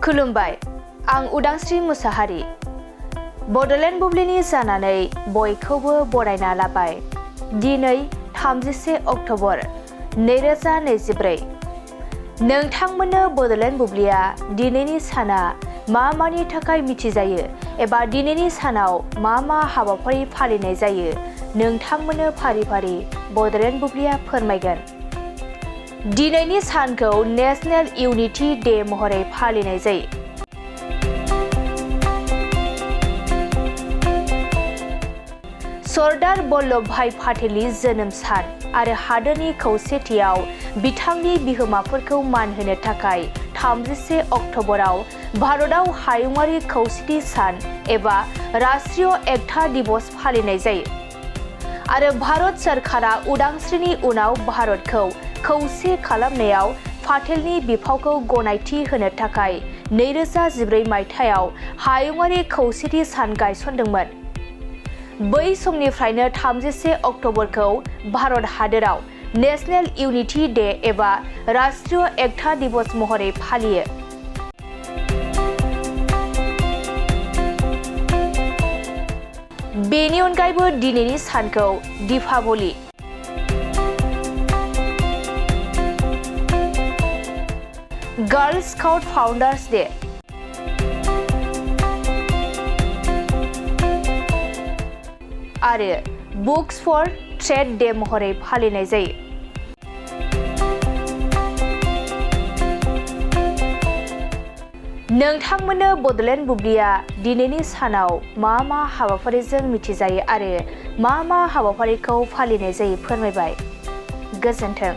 खुलुमबाय आं उदांस्रि मुसाहारि बड'लेण्ड बुब्लिनि जानानै बयखौबो बरायना लाबाय दिनै 31 अक्ट'बर 2024 नोंथांमोननो बड'लेण्ड बुब्लिया दिनैनि साना मानि थाखाय मिथिजायो एबा दिनैनि सानाव मा हाबाफारि फालिनाय जायो नोंथांमोननो फारि फारि बड'लेण्ड बुब्लिया फोरमायगोन। दिनैनि सानखौ नेशनेल इउनिटि डे महरै फालिनाय जायो। सरदार वल्लभभाई पाटेलनि जोनोम सान आरो हादोरनि खौसेथियाव बिथांनि बिहोमाफोरखौ मान होनो थाखाय 31 अक्ट'बराव भारतआव हायुङारि खौसेथि सान एबा राष्ट्रीय एकता दिवस फालिनाय जायो आरो भारत सरकारा उदांस्रिनि उनाव भारतखौ खौसे खालामनायाव पाटेलनि बिफावखौ गनायथि होनो थाखाय 2014 मायथाइयाव हायुङारि खौसेथि सान गायसनदोंमोन। बै समनिफ्रायनो 31 अक्ट'बरखौ भारत हादोराव नेशनेल इउनिटि डे एबा राष्ट्रीय एकता दिवस महरै फालियो। बेनि अनगायैबो दिनैनि सानखौ Deepawali girl scout founders day आरो बुक्स फर ट्रेड डे महरै फालिनाय जायो। नोंथांमोननो बड'लेण्ड बुब्लिया दिनैनि सानाव मा हाबाफारिजों मिथिजायो आरो मा हाबाफारिखौ फालिनाय जायो फोरमायबाय। गोजोन्थों।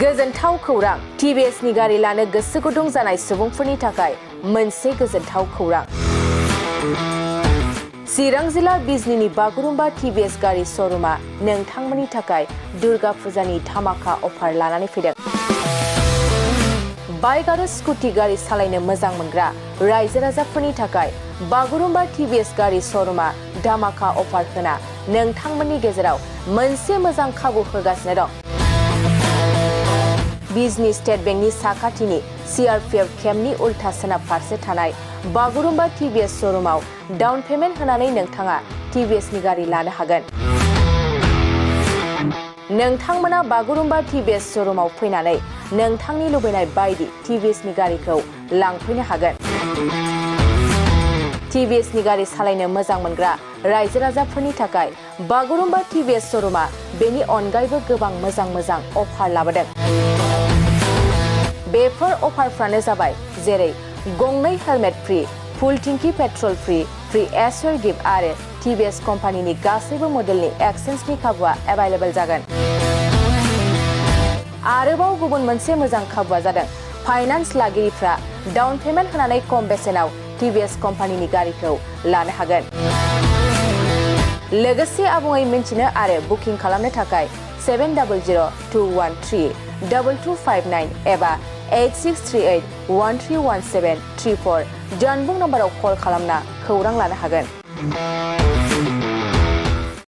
गोजोनथाव खौरां टिभिएसनि गारि लानो गोसो गुदुं जानाय सुबुंफोरनि थाखाय मोनसे गोजोनथाव खौरां। चिरां जिल्ला बिजनीनि बागुरुम्बा टिभिएस गारि श'रुमा नोंथांमोननि थाखाय दुर्गा फुजानि धामाका अफार लानानै फैदों। बाइक आरो स्कुटि गारि सालायनो मोजां मोनग्रा रायजो राजाफोरनि थाखाय बागुरुम्बा टिभिएस गारि श'रुमा धामाका अफार होना नोंथांमोननि गेजेराव मोनसे मोजां खाबु होगासिनो दं। बिजनी स्टेट बेंकनि साखाथिनि CRPF केम्पनि उल्था सोनाब फारसे थानाय बागुरुम्बा टिभिएस श'रुमाव डाउन पेमेन्ट होनानै नोंथाङा टिभिएसनि गारि लानो हागोन। नोंथांमोना बागुरुम्बा टिभिएस श'रुमाव फैनानै नोंथांनि लुबैनाय बायदि टिभिएसनि गारिखौ लांफैनो हागोन। टिभिएसनि गारि सालायनो मोजां मोनग्रा रायजो राजाफोरनि थाखाय बागुरुम्बा टिभिएस श'रुमा बेनि अनगायैबो गोबां मोजां अफार लाबोदों। बेफोर अफारफ्रानो जाबाय जेरै गंनै हेलमेट फ्री, फुल टिंकी पेट्रल फ्री एसर गिफ्ट आरो टिभिएस कम्पानिनि गासैबो मडेलनि एक्सचेन्जनि खाबुआ एभेलेबल जागोन। आरोबाव गुबुन मोनसे मोजां खाबुआ जादों फाइनान्स लागिरिफ्रा डाउन पेमेन्ट होनानै खम बेसेनाव टिभिएस कम्पानिनि गारिखौ लानो हागोन। लोगोसे आबुङै मिन्थिनो आरो बुकिं खालामनो थाखाय 7002132259 एबा 8638131734 जानबुं नम्बराव कल खालामना खौरां लानो हागोन।